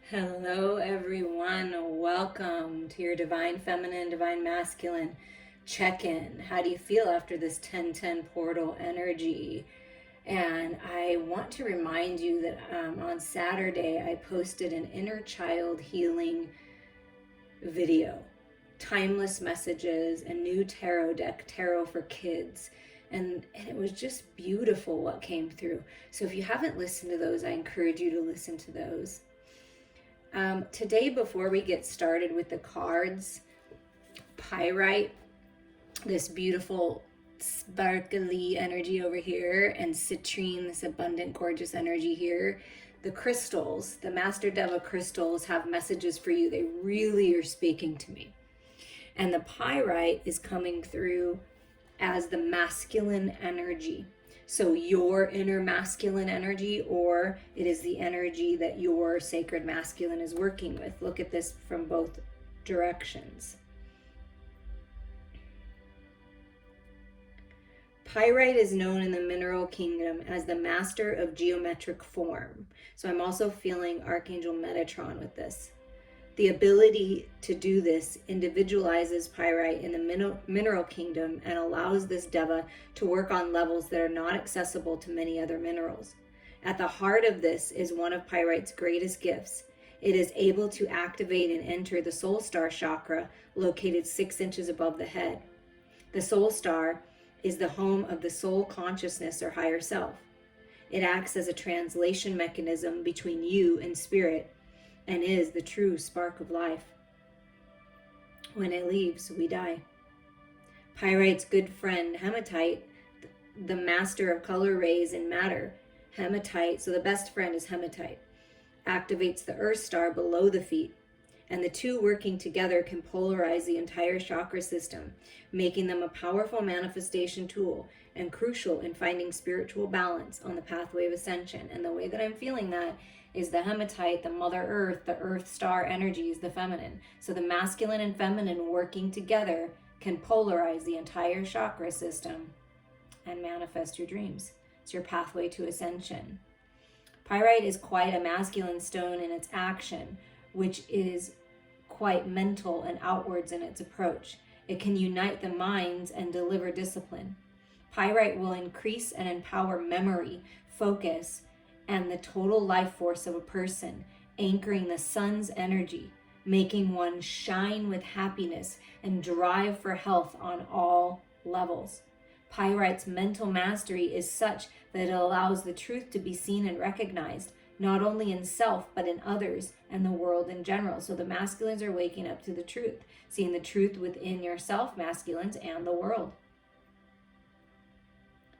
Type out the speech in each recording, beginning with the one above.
Hello, everyone. Welcome to your Divine Feminine, Divine Masculine check-in. How do you feel after this 10-10 portal energy? And I want to remind you that on Saturday, I posted an inner child healing video, timeless messages, a new tarot deck, tarot for kids. And it was just beautiful what came through. So if you haven't listened to those, I encourage you to listen to those. Today, before we get started with the cards, Pyrite, this beautiful sparkly energy over here, and Citrine, this abundant, gorgeous energy here. The crystals, the Master Deva crystals, have messages for you. They really are speaking to me. And the Pyrite is coming through as the masculine energy. So your inner masculine energy, or it is the energy that your sacred masculine is working with. Look at this from both directions. Pyrite is known in the mineral kingdom as the master of geometric form. So I'm also feeling Archangel Metatron with this. The ability to do this individualizes Pyrite in the mineral kingdom and allows this Deva to work on levels that are not accessible to many other minerals. At the heart of this is one of Pyrite's greatest gifts. It is able to activate and enter the soul star chakra located 6 inches above the head. The soul star is the home of the soul consciousness or higher self. It acts as a translation mechanism between you and spirit, and is the true spark of life. When it leaves, we die. Pyrite's good friend, Hematite, the master of color rays and matter. Hematite, so the best friend is Hematite, activates the earth star below the feet, and the two working together can polarize the entire chakra system, making them a powerful manifestation tool and crucial in finding spiritual balance on the pathway of ascension. And the way that I'm feeling that is the Hematite, the Mother Earth, the Earth Star energy is the feminine. So the masculine and feminine working together can polarize the entire chakra system and manifest your dreams. It's your pathway to ascension. Pyrite is quite a masculine stone in its action, which is quite mental and outwards in its approach. It can unite the minds and deliver discipline. Pyrite will increase and empower memory, focus, and the total life force of a person, anchoring the sun's energy, making one shine with happiness and drive for health on all levels. Pyrite's mental mastery is such that it allows the truth to be seen and recognized, not only in self, but in others and the world in general. So the masculines are waking up to the truth, seeing the truth within yourself, masculines, and the world.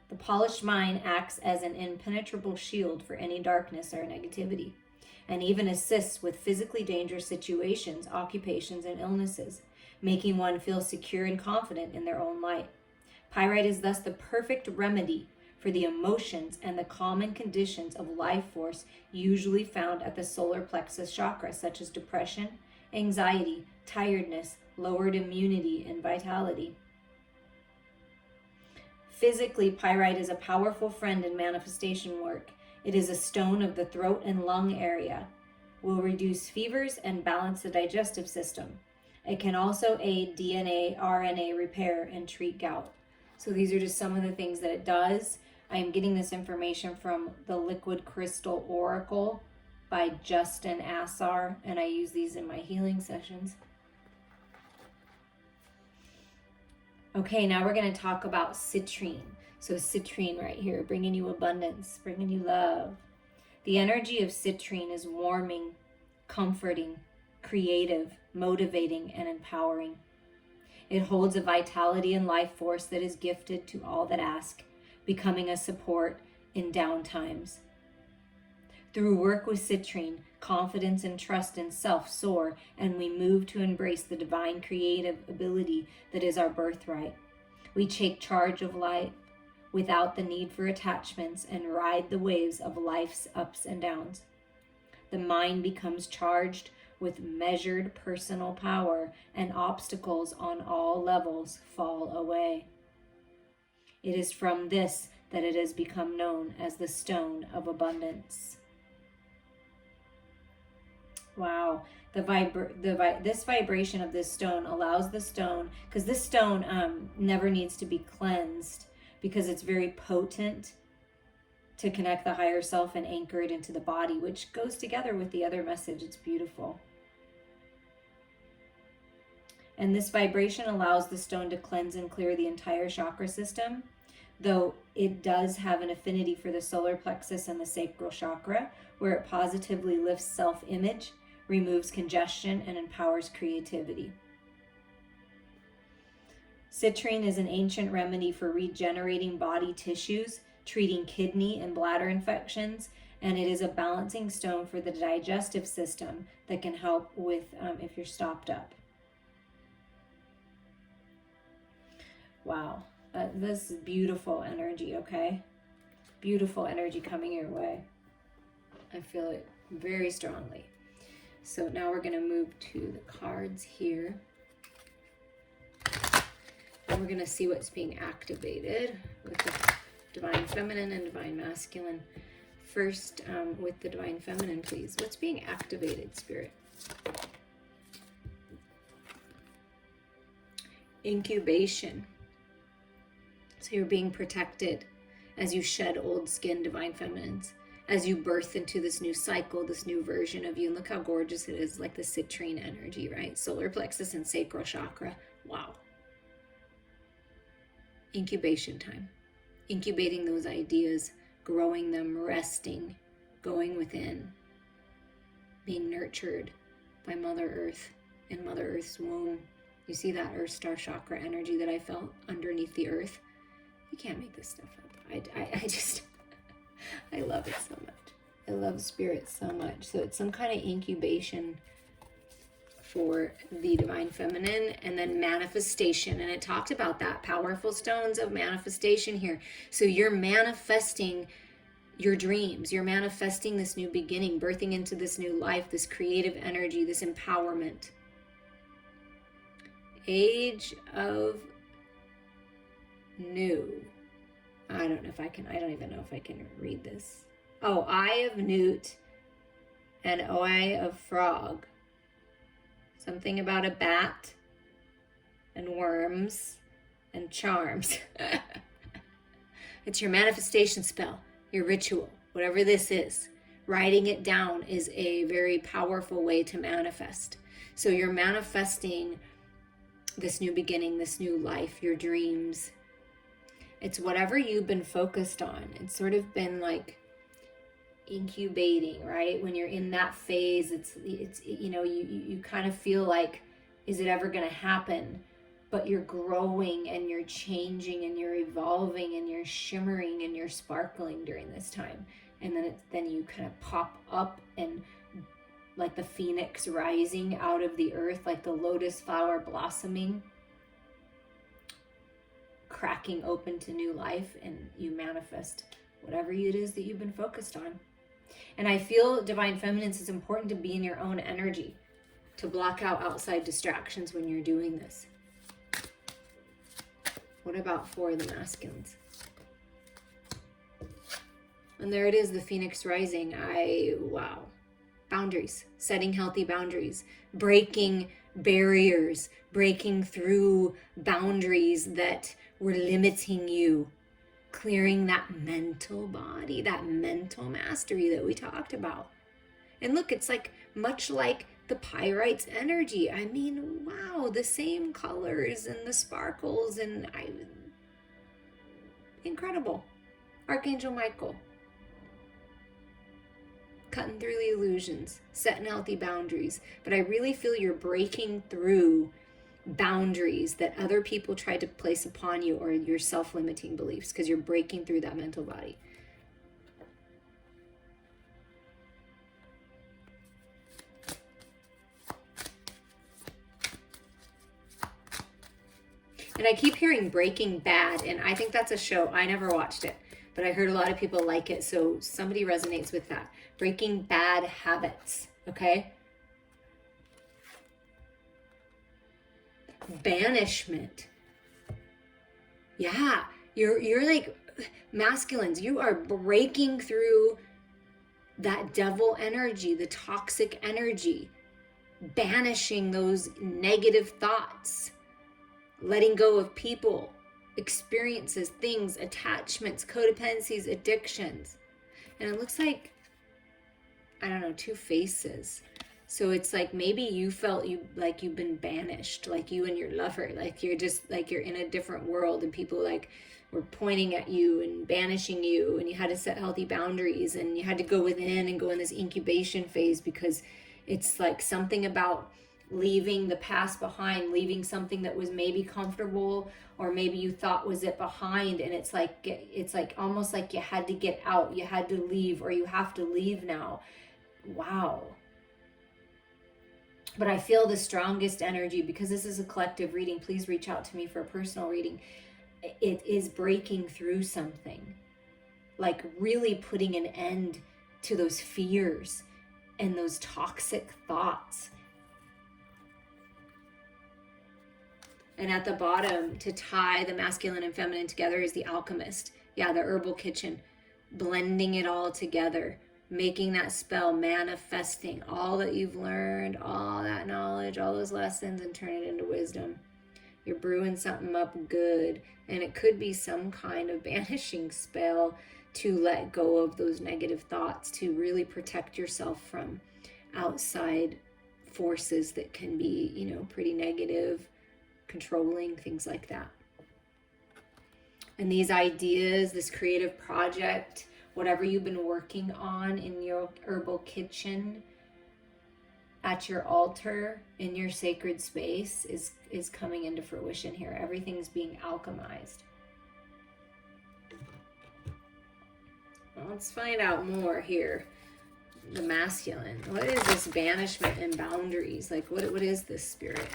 The polished mind acts as an impenetrable shield for any darkness or negativity, and even assists with physically dangerous situations, occupations, and illnesses, making one feel secure and confident in their own light. Pyrite is thus the perfect remedy for the emotions and the common conditions of life force usually found at the solar plexus chakra, such as depression, anxiety, tiredness, lowered immunity, and vitality. Physically, Pyrite is a powerful friend in manifestation work. It is a stone of the throat and lung area, will reduce fevers and balance the digestive system. It can also aid DNA, RNA repair, and treat gout. So these are just some of the things that it does. I am getting this information from the Liquid Crystal Oracle by Justin Assar, and I use these in my healing sessions. Okay, now we're going to talk about Citrine. So Citrine right here, bringing you abundance, bringing you love. The energy of Citrine is warming, comforting, creative, motivating, and empowering. It holds a vitality and life force that is gifted to all that ask, becoming a support in down times. Through work with Citrine, confidence and trust in self soar, and we move to embrace the divine creative ability that is our birthright. We take charge of life without the need for attachments and ride the waves of life's ups and downs. The mind becomes charged with measured personal power, and obstacles on all levels fall away. It is from this that it has become known as the Stone of Abundance. Wow. This vibration of this stone allows the stone, because this stone never needs to be cleansed, because it's very potent to connect the higher self and anchor it into the body, which goes together with the other message. It's beautiful. And this vibration allows the stone to cleanse and clear the entire chakra system, though it does have an affinity for the solar plexus and the sacral chakra, where it positively lifts self-image, removes congestion, and empowers creativity. Citrine is an ancient remedy for regenerating body tissues, treating kidney and bladder infections, and it is a balancing stone for the digestive system that can help with if you're stopped up. Wow, this is beautiful energy, okay? Beautiful energy coming your way. I feel it very strongly. So now we're going to move to the cards here. And we're going to see what's being activated with the Divine Feminine and Divine Masculine. First, with the Divine Feminine, please. What's being activated, Spirit? Incubation. So you're being protected as you shed old skin, Divine Feminines, as you birth into this new cycle, this new version of you. And look how gorgeous it is, like the citrine energy, right? Solar plexus and sacral chakra. Wow. Incubation time. Incubating those ideas, growing them, resting, going within, being nurtured by Mother Earth in Mother Earth's womb. You see that Earth Star Chakra energy that I felt underneath the earth? You can't make this stuff up. I love it so much. I love Spirit so much. So it's some kind of incubation for the Divine Feminine, and then manifestation. And it talked about that, powerful stones of manifestation here. So you're manifesting your dreams. You're manifesting this new beginning, birthing into this new life, this creative energy, this empowerment. Age of New. I don't even know if I can read this. Oh, Eye of Newt and Eye of Frog. Something about a bat and worms and charms. It's your manifestation spell, your ritual, whatever this is. Writing it down is a very powerful way to manifest. So you're manifesting this new beginning, this new life, your dreams. It's whatever you've been focused on. It's sort of been like incubating, right? When you're in that phase, it's you know, you kind of feel like, is it ever going to happen? But you're growing and you're changing and you're evolving and you're shimmering and you're sparkling during this time. And then you kind of pop up, and like the phoenix rising out of the earth, like the lotus flower blossoming, cracking open to new life, and you manifest whatever it is that you've been focused on. And I feel, Divine Feminines, it's important to be in your own energy, to block out outside distractions when you're doing this. What about for the masculines? And there it is, the phoenix rising. Wow. Boundaries, setting healthy boundaries, breaking barriers, breaking through boundaries that were limiting you, clearing that mental body, that mental mastery that we talked about. And look, it's like much like the Pyrite's energy. I mean, wow, the same colors and the sparkles, and incredible. Archangel Michael, cutting through the illusions, setting healthy boundaries. But I really feel you're breaking through boundaries that other people tried to place upon you, or your self-limiting beliefs, because you're breaking through that mental body. And I keep hearing Breaking Bad, and I think that's a show. I never watched it, but I heard a lot of people like it, so somebody resonates with that. Breaking bad habits, okay? Banishment. Yeah, you're like masculines. You are breaking through that devil energy, the toxic energy, banishing those negative thoughts, letting go of people, experiences, things, attachments, codependencies, addictions. And it looks like, I don't know, two faces. So it's like maybe you felt like you've been banished, like you and your lover, like you're just like you're in a different world, and people like were pointing at you and banishing you, and you had to set healthy boundaries, and you had to go within and go in this incubation phase, because it's like something about leaving the past behind, leaving something that was maybe comfortable or maybe you thought was it behind, and it's like almost like you had to get out, you had to leave, or you have to leave now. Wow. But I feel the strongest energy, because this is a collective reading. Please reach out to me for a personal reading. It is breaking through something, like really putting an end to those fears and those toxic thoughts. And at the bottom, to tie the masculine and feminine together, is the alchemist. Yeah, the herbal kitchen, blending it all together, making that spell, manifesting all that you've learned, all that knowledge, all those lessons, and turn it into wisdom. You're brewing something up good, and it could be some kind of banishing spell to let go of those negative thoughts, to really protect yourself from outside forces that can be, pretty negative, controlling, things like that. And these ideas, this creative project, whatever you've been working on in your herbal kitchen, at your altar, in your sacred space, is coming into fruition here. Everything's being alchemized. Well, let's find out more here. The masculine. What is this banishment and boundaries? Like, what is this, spirit?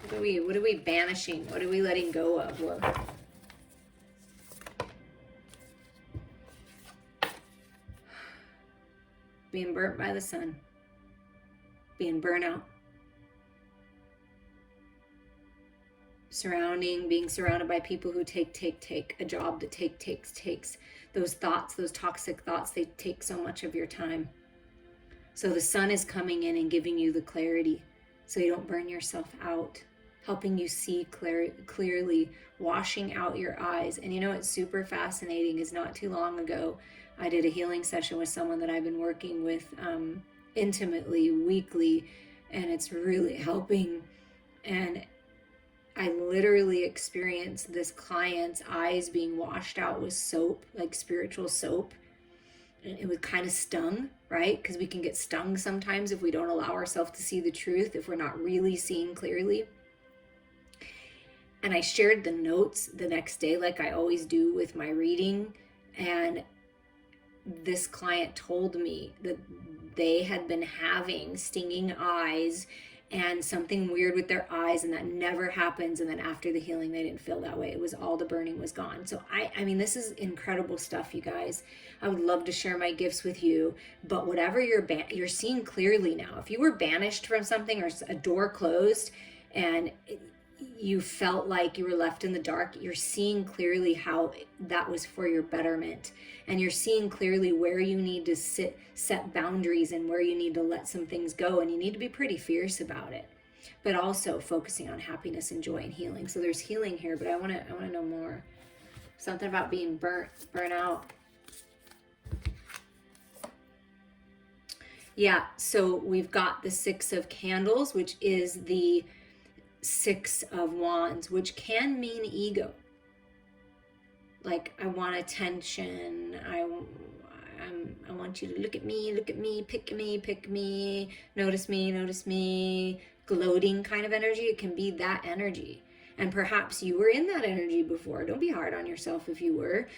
What are we banishing? What are we letting go of? Well, being burnt by the sun, being burnt out, being surrounded by people who take, a job that takes. Those thoughts, those toxic thoughts, they take so much of your time. So the sun is coming in and giving you the clarity so you don't burn yourself out, helping you see clearly, washing out your eyes. And what's super fascinating is not too long ago, I did a healing session with someone that I've been working with intimately, weekly, and it's really helping. And I literally experienced this client's eyes being washed out with soap, like spiritual soap. And it was kind of stung, right? Because we can get stung sometimes if we don't allow ourselves to see the truth, if we're not really seeing clearly. And I shared the notes the next day, like I always do with my reading. And this client told me that they had been having stinging eyes and something weird with their eyes, and that never happens. And then after the healing, they didn't feel that way. It was all the burning was gone. So I mean, this is incredible stuff, you guys. I would love to share my gifts with you, but whatever you're seeing clearly now. If you were banished from something, or a door closed and you felt like you were left in the dark, you're seeing clearly how that was for your betterment. And you're seeing clearly where you need to set boundaries, and where you need to let some things go. And you need to be pretty fierce about it, but also focusing on happiness and joy and healing. So there's healing here, but I want to know more. Something about being burnt out. Yeah, so we've got the Six of Candles, which is the Six of Wands, which can mean ego. Like, I want attention. I want you to look at me, pick me, notice me, gloating kind of energy. It can be that energy. And perhaps you were in that energy before. Don't be hard on yourself if you were.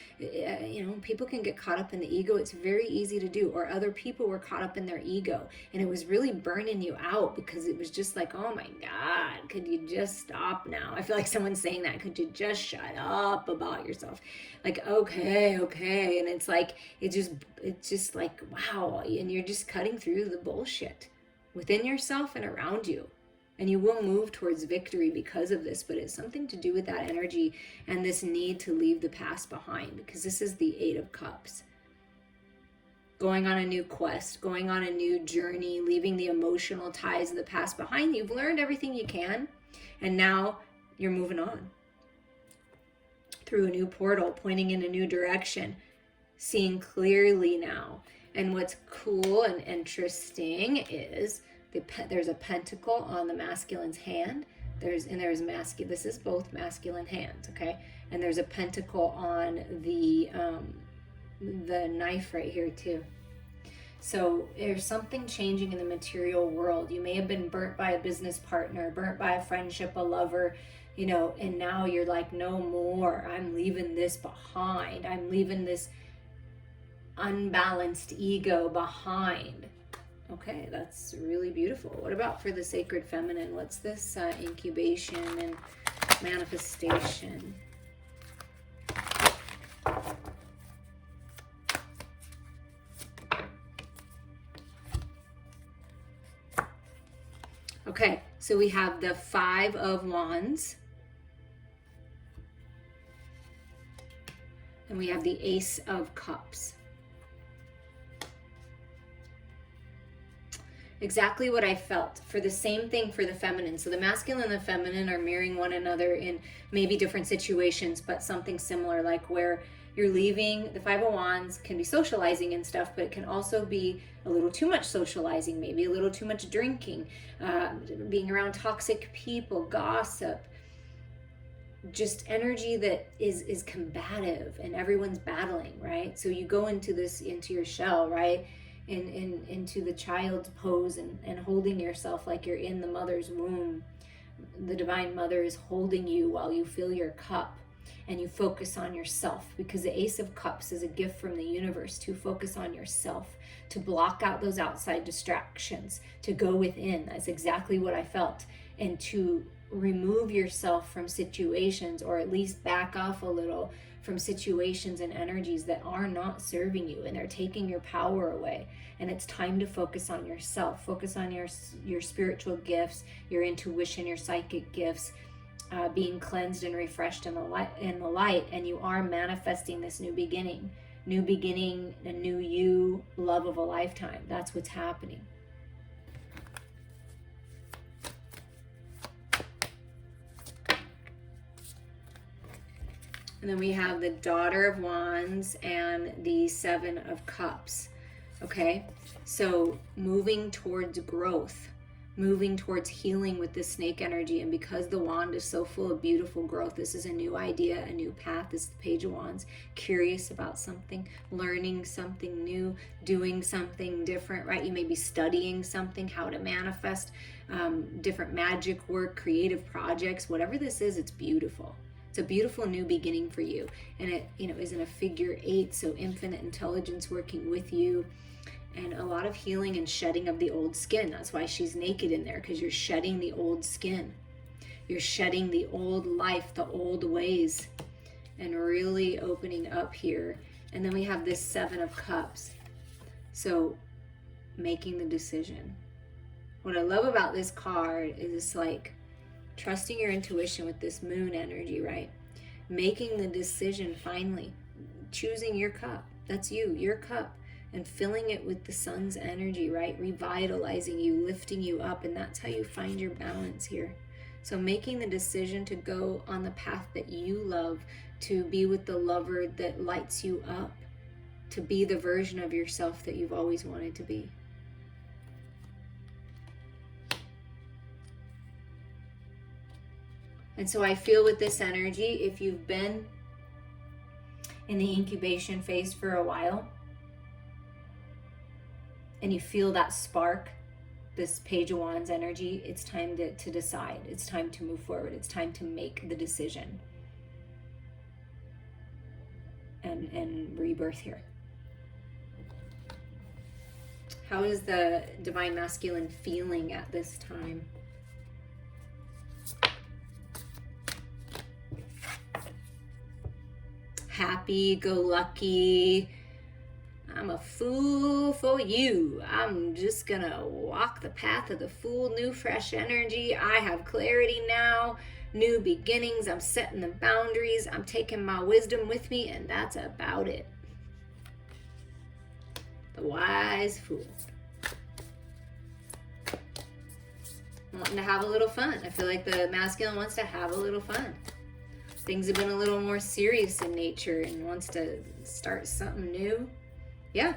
People can get caught up in the ego. It's very easy to do. Or other people were caught up in their ego, and it was really burning you out, because it was just like, oh my God, could you just stop now? I feel like someone's saying that. Could you just shut up about yourself? Like, okay. And it's like, it's just like, wow. And you're just cutting through the bullshit within yourself and around you. And you will move towards victory because of this, but it's something to do with that energy and this need to leave the past behind, because this is the Eight of Cups. Going on a new quest, going on a new journey, leaving the emotional ties of the past behind. You've learned everything you can, and now you're moving on through a new portal, pointing in a new direction, seeing clearly now. And what's cool and interesting is there's a pentacle on the masculine's hand. This is both masculine hands, okay? And there's a pentacle on the knife right here too. So there's something changing in the material world. You may have been burnt by a business partner, burnt by a friendship, a lover, and now you're like, no more. I'm leaving this behind. I'm leaving this unbalanced ego behind. Okay, that's really beautiful. What about for the sacred feminine? What's this incubation and manifestation? Okay, so we have the Five of Wands. And we have the Ace of Cups. Exactly what I felt for the same thing for the feminine. So the masculine and the feminine are mirroring one another in maybe different situations, but something similar, like where you're leaving. The Five of Wands can be socializing and stuff, but it can also be a little too much socializing, maybe a little too much drinking, being around toxic people, gossip, just energy that is combative and everyone's battling, right? So you go into your shell, right? Into the child's pose and holding yourself like you're in the mother's womb. The Divine Mother is holding you while you fill your cup and you focus on yourself, because the Ace of Cups is a gift from the universe to focus on yourself, to block out those outside distractions, to go within. That's exactly what I felt. And to remove yourself from situations, or at least back off a little from situations and energies that are not serving you and they're taking your power away. And it's time to focus on yourself, focus on your spiritual gifts, your intuition, your psychic gifts, being cleansed and refreshed in the light, and you are manifesting this new beginning, a new you, love of a lifetime. That's what's happening. And then we have the Daughter of Wands and the Seven of Cups. Okay, so moving towards growth, moving towards healing with this snake energy. And because the wand is so full of beautiful growth, this is a new idea, a new path. This is the Page of Wands. Curious about something, learning something new, doing something different, right? You may be studying something, how to manifest, different magic work, creative projects, whatever this is, it's beautiful. It's a beautiful new beginning for you. And it, is in a figure 8, so infinite intelligence working with you. And a lot of healing and shedding of the old skin. That's why she's naked in there, because you're shedding the old skin. You're shedding the old life, the old ways, and really opening up here. And then we have this Seven of Cups. So making the decision. What I love about this card is it's like trusting your intuition with this moon energy, right? Making the decision finally. Choosing your cup. That's you, your cup. And filling it with the sun's energy, right? Revitalizing you, lifting you up. And that's how you find your balance here. So making the decision to go on the path that you love, to be with the lover that lights you up, to be the version of yourself that you've always wanted to be. And so I feel with this energy, if you've been in the incubation phase for a while, and you feel that spark, this Page of Wands energy, it's time to decide. It's time to move forward. It's time to make the decision. And rebirth here. How is the Divine Masculine feeling at this time? Happy, go lucky, I'm a fool for you. I'm just gonna walk the path of the fool, new fresh energy. I have clarity now, new beginnings. I'm setting the boundaries. I'm taking my wisdom with me, and that's about it. The wise fool. Wanting to have a little fun. I feel like the masculine wants to have a little fun. Things have been a little more serious in nature and wants to start something new. Yeah,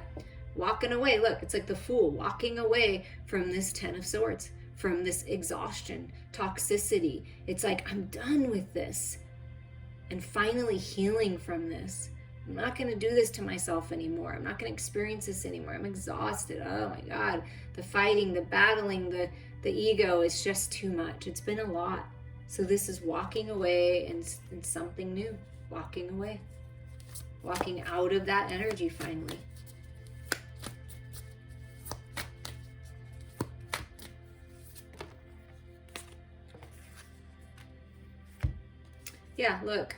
walking away. Look, it's like the fool walking away from this 10 of Swords, from this exhaustion, toxicity. It's like, I'm done with this. And finally healing from this. I'm not going to do this to myself anymore. I'm not going to experience this anymore. I'm exhausted. Oh my God. The fighting, the battling, the ego is just too much. It's been a lot. So this is walking away and something new. Walking away. Walking out of that energy finally. Yeah, look.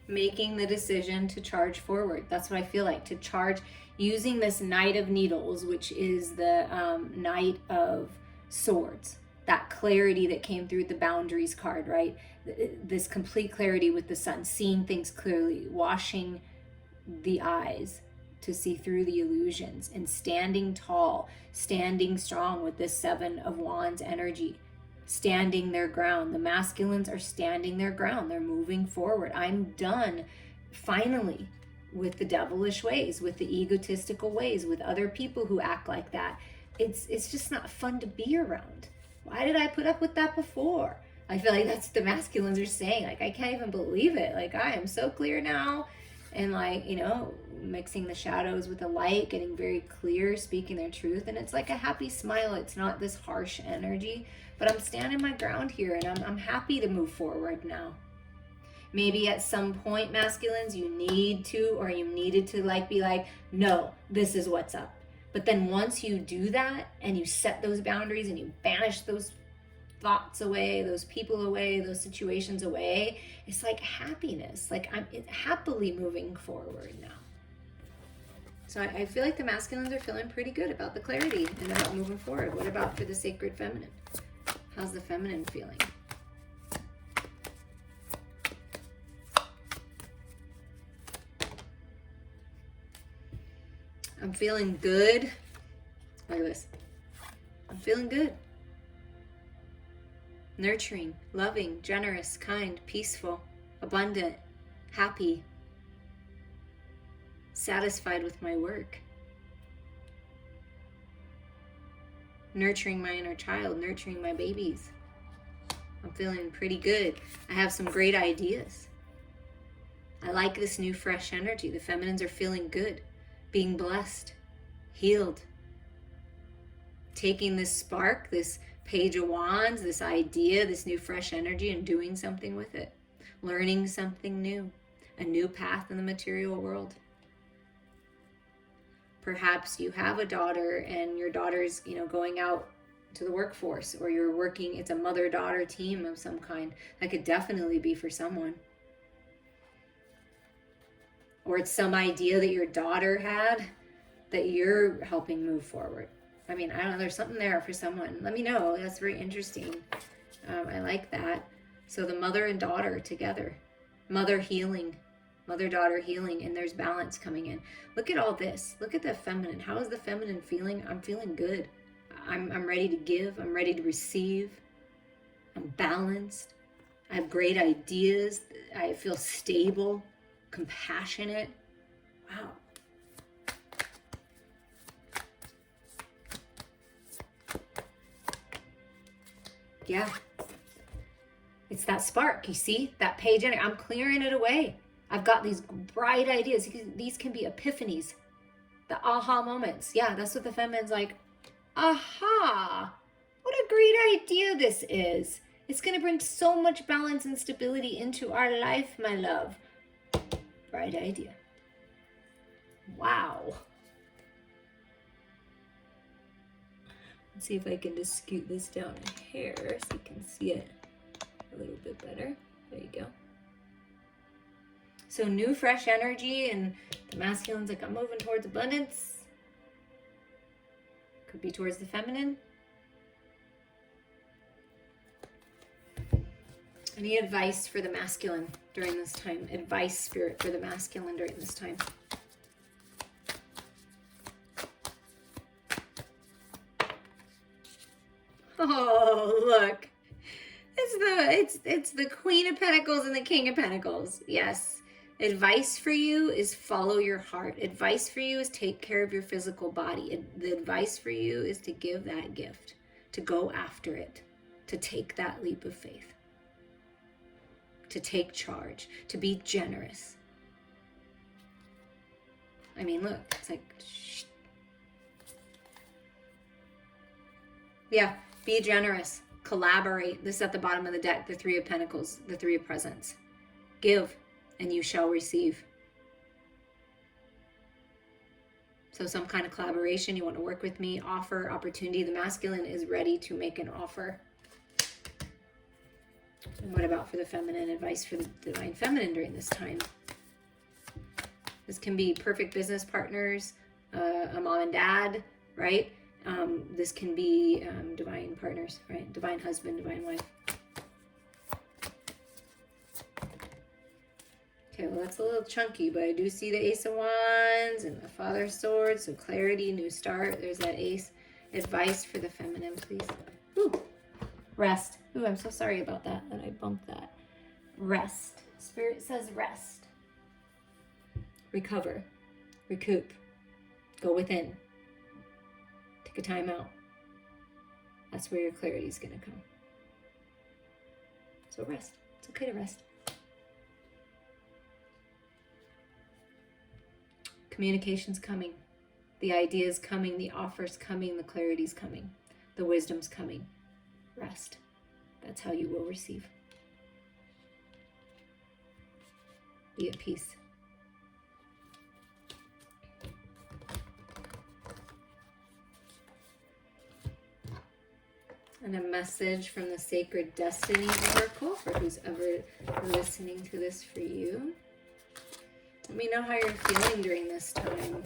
Making the decision to charge forward. That's what I feel like. To charge, using this Knight of Needles, which is the Knight of Swords. That clarity that came through the boundaries card, right? This complete clarity with the sun, seeing things clearly, washing the eyes to see through the illusions, and standing tall, standing strong with this 7 of Wands energy, standing their ground. The masculines are standing their ground. They're moving forward. I'm done, finally, with the devilish ways, with the egotistical ways, with other people who act like that. It's just not fun to be around. Why did I put up with that before? I feel like that's what the masculines are saying. Like, I can't even believe it. Like, I am so clear now. And like, you know, mixing the shadows with the light, getting very clear, speaking their truth. And it's like a happy smile. It's not this harsh energy. But I'm standing my ground here, and I'm happy to move forward now. Maybe at some point, masculines, you need to, or you needed to like be like, no, this is what's up. But then once you do that and you set those boundaries and you banish those thoughts away, those people away, those situations away, it's like happiness. Like I'm happily moving forward now. So I feel like the masculines are feeling pretty good about the clarity and about moving forward. What about for the sacred feminine? How's the feminine feeling? I'm feeling good. Look at this. I'm feeling good. Nurturing, loving, generous, kind, peaceful, abundant, happy, satisfied with my work. Nurturing my inner child, nurturing my babies. I'm feeling pretty good. I have some great ideas. I like this new fresh energy. The feminines are feeling good. Being blessed, healed, taking this spark, this Page of Wands, this idea, this new fresh energy, and doing something with it, learning something new, a new path in the material world. Perhaps you have a daughter and your daughter's, going out to the workforce, or you're working, it's a mother-daughter team of some kind. That could definitely be for someone. Or it's some idea that your daughter had that you're helping move forward. I mean, I don't know, there's something there for someone. Let me know. That's very interesting. I like that. So the mother and daughter together. Mother healing. Mother-daughter healing. And there's balance coming in. Look at all this. Look at the feminine. How is the feminine feeling? I'm feeling good. I'm ready to give. I'm ready to receive. I'm balanced. I have great ideas. I feel stable. Compassionate. Wow. Yeah. It's that spark, you see? That page energy. I'm clearing it away. I've got these bright ideas. These can be epiphanies. The aha moments. Yeah, that's what the feminine's like. Aha! What a great idea this is. It's going to bring so much balance and stability into our life, my love. Bright idea. Wow. Let's see if I can just scoot this down here so you can see it a little bit better. There you go. So new, fresh energy, and the masculine's like, I'm moving towards abundance. Could be towards the feminine. Any advice for the masculine during this time? Advice, spirit, for the masculine during this time. Oh, look. It's the Queen of Pentacles and the King of Pentacles. Yes. Advice for you is follow your heart. Advice for you is take care of your physical body. The advice for you is to give that gift, to go after it, to take that leap of faith, to take charge, to be generous. I mean, look, it's like, shh. Yeah, be generous, collaborate. This is at the bottom of the deck, the Three of Pentacles, the Three of Presents. Give, and you shall receive. So some kind of collaboration, you want to work with me, offer, opportunity. The masculine is ready to make an offer. And what about for the feminine? Advice for the divine feminine during this time. This can be perfect business partners, a mom and dad, right? This can be divine partners, right? Divine husband, divine wife. Okay, well, that's a little chunky, but I do see the Ace of Wands and the Father of Swords, so clarity, new start. There's that Ace. Advice for the feminine, please. Ooh, rest. Ooh, I'm so sorry about that I bumped that. Rest. Spirit says rest. Recover. Recoup. Go within. Take a time out. That's where your clarity is going to come. So rest. It's okay to rest. Communication's coming. The idea's coming. The offer's coming. The clarity's coming. The wisdom's coming. Rest. That's how you will receive. Be at peace. And a message from the Sacred Destiny Oracle for who's ever listening to this for you. Let me know how you're feeling during this time.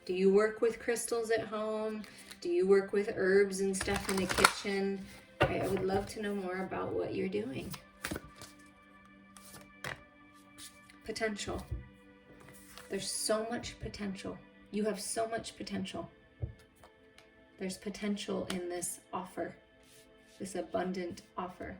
Do you work with crystals at home? Do you work with herbs and stuff in the kitchen? I would love to know more about what you're doing. Potential. There's so much potential. You have so much potential. There's potential in this offer, this abundant offer.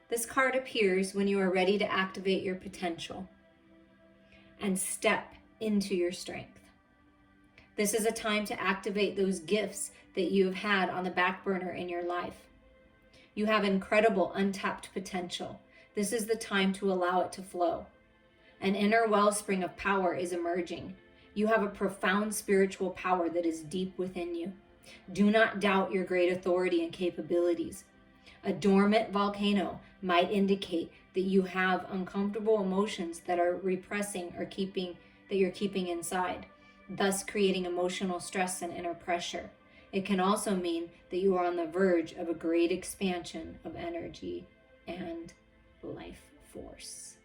This card appears when you are ready to activate your potential and step into your strength. This is a time to activate those gifts that you have had on the back burner in your life. You have incredible untapped potential. This is the time to allow it to flow. An inner wellspring of power is emerging. You have a profound spiritual power that is deep within you. Do not doubt your great authority and capabilities. A dormant volcano might indicate that you have uncomfortable emotions that are repressing or you're keeping inside, thus creating emotional stress and inner pressure. It can also mean that you are on the verge of a great expansion of energy and life force.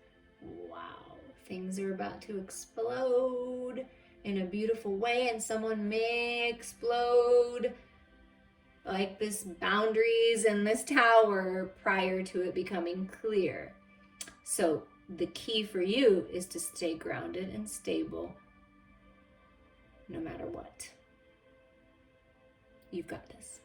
Wow, things are about to explode in a beautiful way, and someone may explode like this boundaries and this tower prior to it becoming clear. So the key for you is to stay grounded and stable no matter what. You've got this.